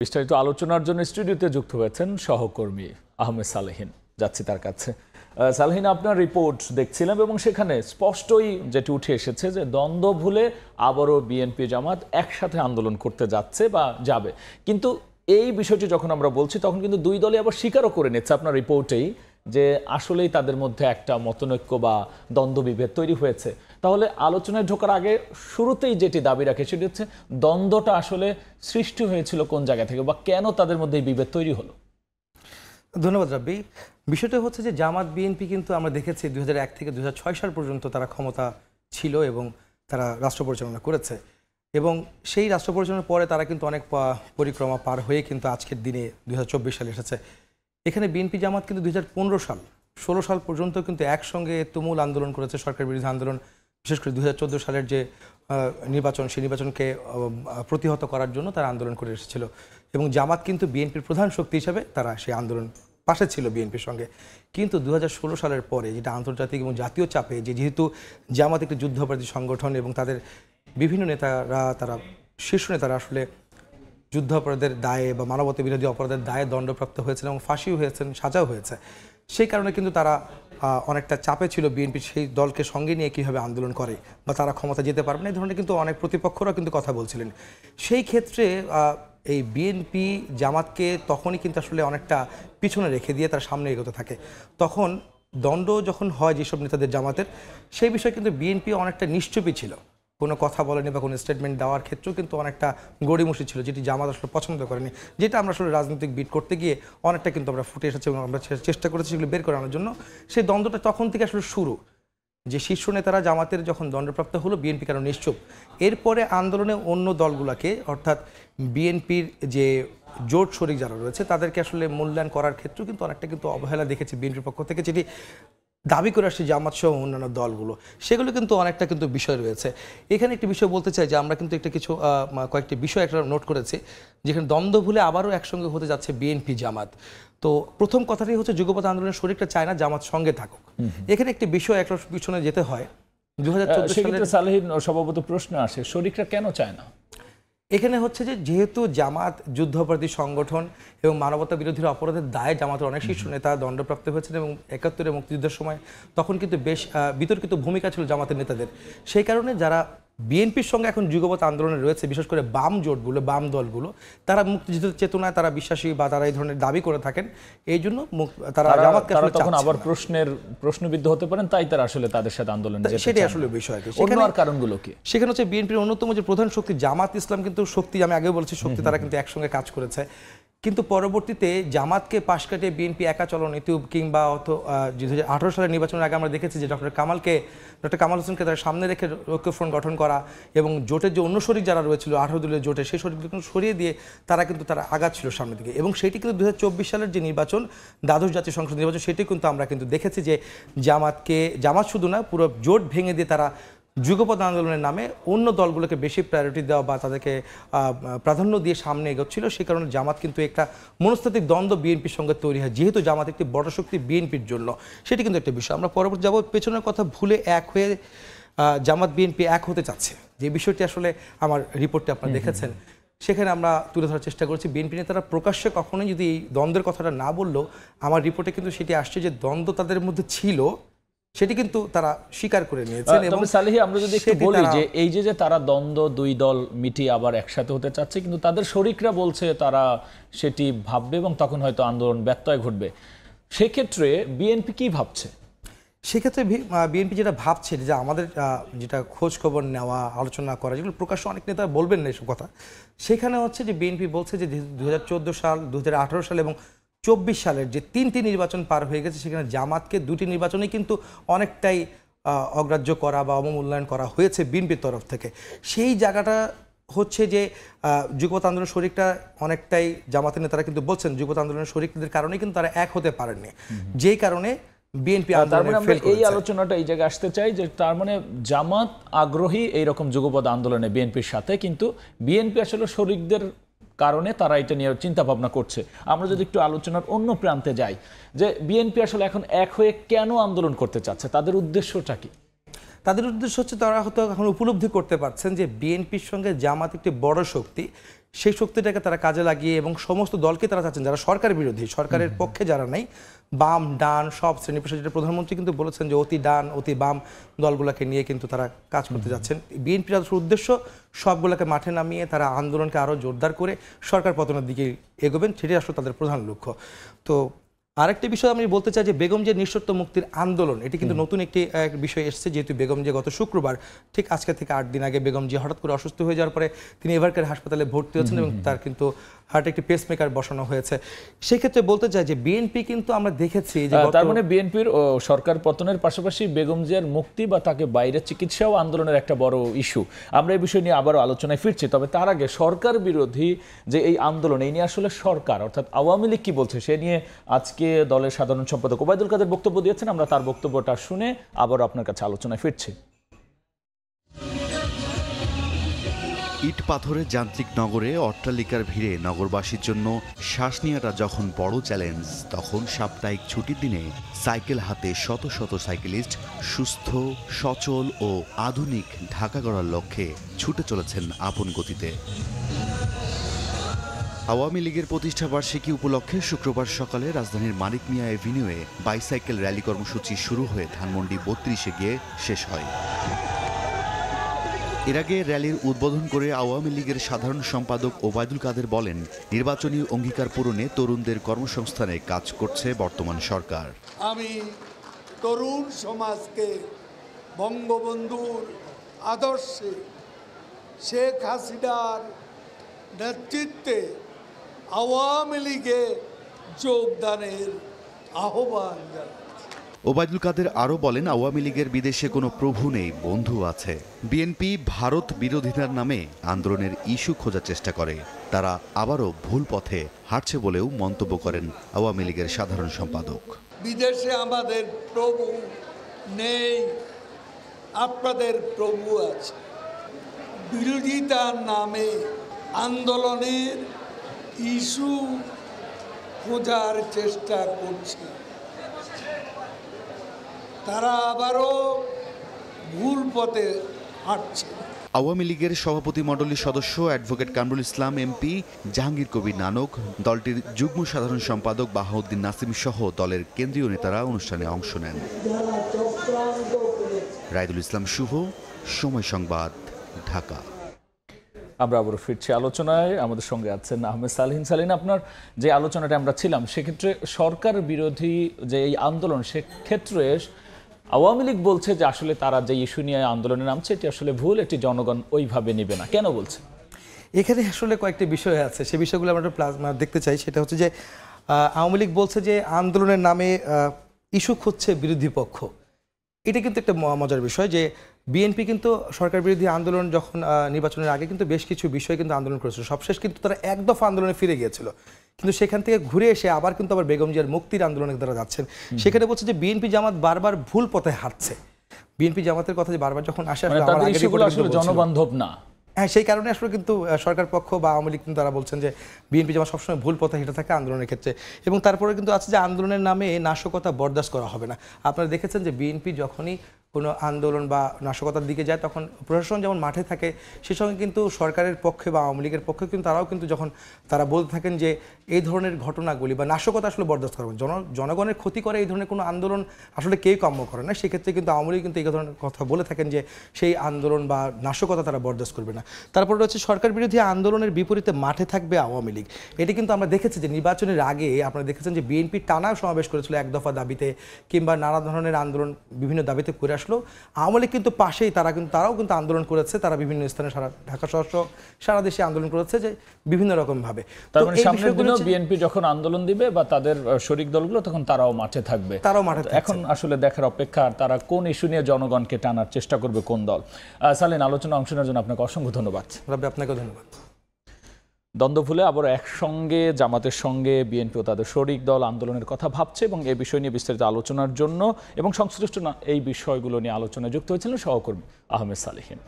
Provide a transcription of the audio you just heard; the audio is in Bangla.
বিস্তারিত আলোচনার জন্য স্টুডিওতে যুক্ত হয়েছেন সহকর্মী আহমেদ সালেহিন। যাচ্ছি তার কাছে। সালেহিন, আপনার রিপোর্ট দেখছিলাম এবং সেখানে স্পষ্টই যেটি উঠে এসেছে যে দ্বন্দ্ব ভুলে আবারও বিএনপি জামাত একসাথে আন্দোলন করতে যাচ্ছে বা যাবে। কিন্তু এই বিষয়টি যখন আমরা বলছি তখন কিন্তু দুই দলই আবার স্বীকারও করে নিচ্ছে আপনার রিপোর্টেই যে আসলেই তাদের মধ্যে একটা মতনৈক্য বা দ্বন্দ্ব বিভেদ তৈরি হয়েছে। তাহলে আলোচনায় ঢোকার আগে শুরুতেই যেটি দাবি রাখে সেটি হচ্ছে দ্বন্দ্বটা আসলে সৃষ্টি হয়েছিল কোন জায়গা থেকে বা কেন তাদের মধ্যে এই বিভেদ তৈরি হলো। ধন্যবাদ রাব্বি। বিষয়টা হচ্ছে যে জামাত বিএনপি কিন্তু আমরা দেখেছি 2001 থেকে 2006 সাল পর্যন্ত তারা ক্ষমতা ছিল এবং তারা রাষ্ট্র পরিচালনা করেছে এবং সেই রাষ্ট্র পরিচালনার পরে তারা কিন্তু অনেক পরিক্রমা পার হয়ে কিন্তু আজকের দিনে 2024 সালে এসেছে। এখানে বিএনপি জামাত কিন্তু 2015 সাল 16 সাল পর্যন্ত কিন্তু একসঙ্গে তুমুল আন্দোলন করেছে, সরকার বিরোধী আন্দোলন। বিশেষ করে 2014 সালের যে নির্বাচন, সেই নির্বাচনকে প্রতিহত করার জন্য তারা আন্দোলন করে এসেছিল এবং জামাত কিন্তু বিএনপির প্রধান শক্তি হিসাবে তারা সেই আন্দোলন পাশে ছিল বিএনপির সঙ্গে। কিন্তু 2016 সালের পরে যেটা আন্তর্জাতিক এবং জাতীয় চাপে যেহেতু জামাত একটি যুদ্ধাপরাধী সংগঠন এবং তাদের বিভিন্ন নেতারা, তারা শীর্ষ নেতারা আসলে যুদ্ধাপরাধের দায়ে বা মানবতা বিরোধী অপরাধের দায়ে দণ্ডপ্রাপ্ত হয়েছেন এবং ফাঁসিও হয়েছেন, সাজাও হয়েছে। সেই কারণে কিন্তু তারা অনেকটা চাপে ছিল বিএনপি সেই দলকে সঙ্গে নিয়ে কীভাবে আন্দোলন করে বা তারা ক্ষমতা যেতে পারবে না, এই ধরনের কিন্তু অনেক প্রতিপক্ষরা কিন্তু কথা বলছিলেন। সেই ক্ষেত্রে এই বিএনপি জামাতকে তখনই কিন্তু আসলে অনেকটা পিছনে রেখে দিয়ে তার সামনে এগোতে থাকে। তখন দ্বন্দ্ব যখন হয় যেসব নেতাদের জামাতের, সেই বিষয়ে কিন্তু বিএনপি অনেকটা নিশ্চুপই ছিল, কোনো কথা বলেনি বা কোনো স্টেটমেন্ট দেওয়ার ক্ষেত্রেও কিন্তু অনেকটা গড়িমসি ছিল, যেটি জামাত আসলে পছন্দ করেনি। যেটা আমরা আসলে রাজনৈতিক বিট করতে গিয়ে অনেকটা কিন্তু আমরা ফুটে এসেছি এবং আমরা চেষ্টা করেছি সেগুলো বের করানোর জন্য। সেই দ্বন্দ্বটা তখন থেকে আসলে শুরু, যে শীর্ষ নেতারা জামাতের যখন দণ্ডপ্রাপ্ত হলো বিএনপি কারণ নিশ্চুপ। এরপরে আন্দোলনে অন্য দলগুলোকে, অর্থাৎ বিএনপির যে জোট শরিক যারা রয়েছে তাদেরকে আসলে মূল্যায়ন করার ক্ষেত্রেও কিন্তু অনেকটা কিন্তু অবহেলা দেখেছি বিএনপির পক্ষ থেকে, যেটি দাবি করে আসছে জামাত সহ অন্যান্য দলগুলো। সেগুলো কিন্তু অনেকটা কিন্তু বিষয় রয়েছে। এখানে একটি বিষয় বলতে চাই যে আমরা কিন্তু কয়েকটি বিষয় একটা নোট করেছি, যেখানে দ্বন্দ্ব ভুলে আবারও একসঙ্গে হতে যাচ্ছে বিএনপি জামাত। তো প্রথম কথাটি হচ্ছে যুগপৎ আন্দোলনের শরিকরা চায় না জামাত সঙ্গে থাকুক। এখানে একটি বিষয় একটা পিছনে যেতে হয়। 2014 সালে সালেহিন স্বভাবত প্রশ্ন আসে, শরিকরা কেন চায় না? এখানে হচ্ছে যে যেহেতু জামাত যুদ্ধাপরাধী সংগঠন এবং মানবতা বিরোধী অপরাধের দায়ে জামাতের অনেক শীর্ষ নেতা দণ্ডপ্রাপ্ত হয়েছেন এবং 71-এর মুক্তিযুদ্ধের সময় তখন কিন্তু বেশ বিতর্কিত ভূমিকা ছিল জামাতের নেতাদের। সেই কারণে যারা বিএনপির সঙ্গে এখন যুগপৎ আন্দোলনে রয়েছে, বিশেষ করে বাম জোটগুলো, বাম দলগুলো, তারা মুক্তিযুদ্ধের চেতনায় তারা বিশ্বাসী বা তারা এই ধরনের দাবি করে থাকেন। এই জন্য তারা জামাতকে তখন আবার প্রশ্নবিদ্ধ হতে পারেন, তাই তারা আসলে তাদের সাথে আন্দোলন, সেটাই আসলে বিষয়। সেখানে কারণগুলো কি? সেখানে হচ্ছে বিএনপির অন্যতম যে প্রধান শক্তি জামাত ইসলাম কিন্তু শক্তি, আমি আগেও বলেছি শক্তি, তারা কিন্তু একসঙ্গে কাজ করেছে। কিন্তু পরবর্তীতে জামাতকে পাশ কাটিয়ে বিএনপি একা চলনীতি কিংবা 2018 সালের নির্বাচনের আগে আমরা দেখেছি যে ডক্টর কামাল হোসেনকে তার সামনে রেখে ঐক্যফ্রন্ট গঠন করা এবং জোটের যে অন্য শরিক যারা রয়েছিল 18 দলীয় জোটে, সেই শরিকগুলো সরিয়ে দিয়ে তারা আগাচ্ছিল সামনের দিকে। এবং সেটি কিন্তু 2024 সালের যে নির্বাচন, দ্বাদশ জাতীয় সংসদ নির্বাচন, সেটি কিন্তু আমরা কিন্তু দেখেছি যে জামাত শুধু না, পুরো জোট ভেঙে দিয়ে তারা যুগপৎ আন্দোলনের নামে অন্য দলগুলোকে বেশি প্রায়োরিটি দেওয়া বা তাদেরকে প্রাধান্য দিয়ে সামনে এগোচ্ছিল। সেই কারণে জামাত কিন্তু একটা মনস্তাত্ত্বিক দ্বন্দ্ব বিএনপির সঙ্গে তৈরি হয়, যেহেতু জামাত একটি বড় শক্তি বিএনপির জন্য। সেটি কিন্তু একটা বিষয়। আমরা পরবর্তী যাব পেছনের কথা ভুলে এক হয়ে জামাত বিএনপি এক হতে চাচ্ছে, যে বিষয়টি আসলে আমার রিপোর্টে আপনারা দেখেছেন। সেখানে আমরা তুলে ধরার চেষ্টা করছি বিএনপি নেতারা প্রকাশ্যে কখনোই যদি এই দ্বন্দ্বের কথাটা না বললেও আমার রিপোর্টে কিন্তু সেটি আসছে যে দ্বন্দ্ব তাদের মধ্যে ছিল, সেটি কিন্তু তারা স্বীকার করে নিয়েছেন। এবং সালেহি, আমরা যদি একটু বলি যে এই যে তারা দ্বন্দ্ব দুই দল মিটিয়ে আবার একসাথে হতে চাচ্ছে, কিন্তু তাদের শরিকরা বলছে তারা সেটি ভাববে এবং তখন হয়তো আন্দোলন ব্যত্যয় ঘটবে, সেক্ষেত্রে বিএনপি কি ভাবছে? সেক্ষেত্রে বিএনপি যেটা ভাবছে, যে আমাদের যেটা খোঁজ খবর নেওয়া, আলোচনা করা, যেগুলো প্রকাশ্যে অনেক নেতা বলবেন না এসব কথা, সেখানে হচ্ছে যে বিএনপি বলছে যে 2014 সাল, 2018 সাল এবং 24 সালের যে তিনটি নির্বাচন পার হয়ে গেছে, সেখানে জামাতকে দুটি নির্বাচনেই কিন্তু অনেকটাই অগ্রাহ্য করা বা অবমূল্যায়ন করা হয়েছে বিএনপির তরফ থেকে। সেই জায়গাটা হচ্ছে যে যুগপৎ আন্দোলনের শরিকরা অনেকটাই, জামাতের নেতারা কিন্তু বলছেন যুগপৎ আন্দোলনের শরিকদের কারণে কিন্তু তারা এক হতে পারেননি, যেই কারণে বিএনপি এই আলোচনাটা এই জায়গায় আসতে চাই যে তার মানে জামাত আগ্রহী এইরকম যুগপৎ আন্দোলনে বিএনপির সাথে, কিন্তু বিএনপি আসলে শরিকদের কারণে তারা এটা নিয়ে চিন্তা ভাবনা করছে। আমরা যদি একটু আলোচনার অন্য প্রান্তে যাই, যে বিএনপি আসলে এখন এক হয়ে কেন আন্দোলন করতে চাচ্ছে, তাদের উদ্দেশ্যটা কি? তাদের উদ্দেশ্য হচ্ছে তারা হয়তো এখন উপলব্ধি করতে পারছেন যে বিএনপির সঙ্গে জামাত একটি বড় শক্তি, সেই শক্তিটাকে তারা কাজে লাগিয়ে এবং সমস্ত দলকে তারা চাচ্ছেন যারা সরকার বিরোধী, সরকারের পক্ষে যারা নাই, বাম ডান সব শ্রেণী পেশা, যেটা প্রধানমন্ত্রী কিন্তু বলেছেন যে অতি ডান অতি বাম দলগুলোকে নিয়ে কিন্তু তারা কাজ করতে যাচ্ছেন। বিএনপির উদ্দেশ্য সবগুলোকে মাঠে নামিয়ে তারা আন্দোলনকে আরও জোরদার করে সরকার পতনের দিকে এগোবেন, সেটাই আসলে তাদের প্রধান লক্ষ্য। তো আরেকটি বিষয় আমি বলতে চাই যে বেগম জিয়ার নিঃশর্ত মুক্তির আন্দোলন, এটি কিন্তু নতুন একটি বিষয় এসেছে, যেহেতু বেগম জিয়া গত শুক্রবার ঠিক আজকে থেকে 8 দিন আগে বেগম জিয়া হঠাৎ করে অসুস্থ হয়ে যাওয়ার পরে তিনি এভারকেয়ার হাসপাতালে ভর্তি হয়েছেন এবং তার কিন্তু হার্টে একটি পেসমেকার বসানো হয়েছে। সেক্ষেত্রে বলতে চাই যে বিএনপি কিন্তু আমরা দেখেছি যে তার মানে বিএনপির সরকার পতনের পাশাপাশি বেগম জিয়ার মুক্তি বা তাকে বাইরে চিকিৎসাও আন্দোলনের একটা বড় ইস্যু। আমরা এই বিষয় নিয়ে আবারও আলোচনায় ফিরছি, তবে তার আগে সরকার বিরোধী যে এই আন্দোলন, এই নিয়ে আসলে সরকার অর্থাৎ আওয়ামী লীগ কি বলছে সে নিয়ে আজকে দলের সাধারণ সম্পাদক ওবায়দুল কাদের বক্তব্য দিয়েছেন। আমরা তার বক্তব্যটা শুনে আবারও আপনার কাছে আলোচনায় ফিরছি। ইট পাথরের যান্ত্রিক নগরে অট্টালিকার ভিড়ে নগরবাসীর জন্য শ্বাস নেওয়াটা যখন বড় চ্যালেঞ্জ, তখন সাপ্তাহিক ছুটির দিনে সাইকেল হাতে শত শত সাইকেলিস্ট সুস্থ সচল ও আধুনিক ঢাকা গড়ার লক্ষ্যে ছুটে চলেছেন আপন গতিতে। আওয়ামী লীগের প্রতিষ্ঠা বার্ষিকী উপলক্ষে শুক্রবার সকালে রাজধানীর মানিক মিয়া এভিনিউয়ে বাইসাইকেল র্যালি কর্মসূচি শুরু হয়ে ধানমন্ডি 32-এ গিয়ে শেষ হয়। এর আগে র্যালির উদ্বোধন করে আওয়ামী লীগের সাধারণ সম্পাদক ওবায়দুল কাদের বলেন, নির্বাচনী অঙ্গীকার পূরণে তরুণদের কর্মসংস্থানে কাজ করছে বর্তমান সরকার। আমি তরুণ সমাজকে বঙ্গবন্ধুর আদর্শে শেখ হাসিনার নেতৃত্বে আওয়ামী লীগে যোগদানের আহ্বান জানাই। ওবায়দুল কাদের আরও বলেন, আওয়ামী লীগের বিদেশে কোনো প্রভু নেই, বন্ধু আছে। বিএনপি ভারত বিরোধিতার নামে আন্দোলনের ইস্যু খোঁজার চেষ্টা করে, তারা আবারও ভুল পথে হাঁটছে বলেও মন্তব্য করেন আওয়ামী লীগের সাধারণ সম্পাদক। বিদেশে আমাদের প্রভু নেই, আপনাদের প্রভু আছে। বিরোধিতার নামে আন্দোলনের ইস্যু খোঁজার চেষ্টা করছে, তারা আবারও ভুল পথে হাঁটছে। আওয়ামী লীগের সভাপতিমণ্ডলীর সদস্য অ্যাডভোকেট কামরুল ইসলাম এমপি, জাহাঙ্গীর কবির নানক, দলটির যুগ্ম সাধারণ সম্পাদক বাহাউদ্দিন নাসিম সহ দলের কেন্দ্রীয় নেতারা অনুষ্ঠানে অংশ নেন। রাইদুল ইসলাম শুভ, সময় সংবাদ, ঢাকা। আমরা আবারও ফিরছি আলোচনায়। আমাদের সঙ্গে আছেন আহমেদ সালেহিন। সালেহিন, আপনার যে আলোচনাটা আমরা ছিলাম সেক্ষেত্রে সরকার বিরোধী যে এই আন্দোলন, সেক্ষেত্রে আওয়ামী লীগ বলছে যে আসলে তারা যে ইস্যু নিয়ে আন্দোলনে নামছে এটি আসলে ভুল, এটি জনগণ ওইভাবে নেবে না। কেন বলছে? এখানে আসলে কয়েকটি বিষয় আছে, সেই বিষয়গুলো আমরা দেখতে চাই। সেটা হচ্ছে যে আওয়ামী লীগ বলছে যে আন্দোলনের নামে ইস্যু খুঁজছে বিরোধী পক্ষ। এটা কিন্তু একটা মজার বিষয় যে বিএনপি কিন্তু সরকার বিরোধী আন্দোলন যখন নির্বাচনের আগে কিন্তু বেশ কিছু বিষয় কিন্তু আন্দোলন করেছিল, সবশেষ কিন্তু তারা এক দফা আন্দোলনে ফিরে গিয়েছিল, কিন্তু সেখান থেকে ঘুরে এসে আবার কিন্তু আবার বেগম জিয়ার মুক্তির আন্দোলনে তারা যাচ্ছেন। সেখানে বলছে যে বিএনপি জামাত বারবার ভুল পথে হাঁটছে। বিএনপি জামাতের কথা যে বারবার যখন আসে জনবান্ধব না, হ্যাঁ, সেই কারণে আসলে কিন্তু সরকার পক্ষ বা আওয়ামী লীগ কিন্তু তারা বলছেন যে বিএনপি জামাত সবসময় ভুল পথে হেঁটে থাকে আন্দোলনের ক্ষেত্রে। এবং তারপরে কিন্তু আছে যে আন্দোলনের নামে নাশকতা বরদাস্ত করা হবে না। আপনারা দেখেছেন যে বিএনপি যখনই কোনো আন্দোলন বা নাশকতার দিকে যায় তখন প্রশাসন যেমন মাঠে থাকে, সে সঙ্গে কিন্তু সরকারের পক্ষে বা আওয়ামী লীগের পক্ষে কিন্তু তারাও কিন্তু যখন তারা বলতে থাকেন যে এই ধরনের ঘটনাগুলি বা নাশকতা আসলে বরদাস্ত করবেন, জনগণের ক্ষতি করে এই ধরনের কোনো আন্দোলন আসলে কেউ কাম্য করে না। সেক্ষেত্রে কিন্তু আওয়ামী লীগ কিন্তু এই ধরনের কথা বলে থাকেন যে সেই আন্দোলন বা নাশকতা তারা বরদাস্ত করবে না। তারপরে হচ্ছে সরকার বিরোধী আন্দোলনের বিপরীতে মাঠে থাকবে আওয়ামী লীগ। এটি কিন্তু আমরা দেখেছি যে নির্বাচনের আগে আপনারা দেখেছেন যে বিএনপি টানা সমাবেশ করেছিল এক দফা দাবিতে কিংবা নানা ধরনের আন্দোলন বিভিন্ন দাবিতে করে আসলো। আওয়ামী লীগ কিন্তু পাশেই তারাও কিন্তু আন্দোলন করেছে, তারা বিভিন্ন স্থানে সারা ঢাকা সহ সারা দেশে আন্দোলন করেছে যে বিভিন্ন রকম ভাবে। তার মানে সামনের দিনেও বিএনপি যখন আন্দোলন দিবে বা তাদের শরিক দলগুলো তখন তারাও মাঠে থাকবে। এখন আসলে দেখার অপেক্ষা তারা কোন ইস্যু নিয়ে জনগণকে টানার চেষ্টা করবে, কোন দল। সালেহিন, আলোচনা অংশ নেওয়ার জন্য আপনাকে অসংখ্য ধন্যবাদ। আপনাকে ধন্যবাদ। দ্বন্দ্ব ভুলে আবার একসঙ্গে জামাতের সঙ্গে বিএনপি ও তাদের শরিক দল আন্দোলনের কথা ভাবছে এবং এই বিষয় নিয়ে বিস্তারিত আলোচনার জন্য এবং সংশ্লিষ্ট এই বিষয়গুলো নিয়ে আলোচনায় যুক্ত হয়েছিলেন সহকর্মী আহমেদ সালেহিন।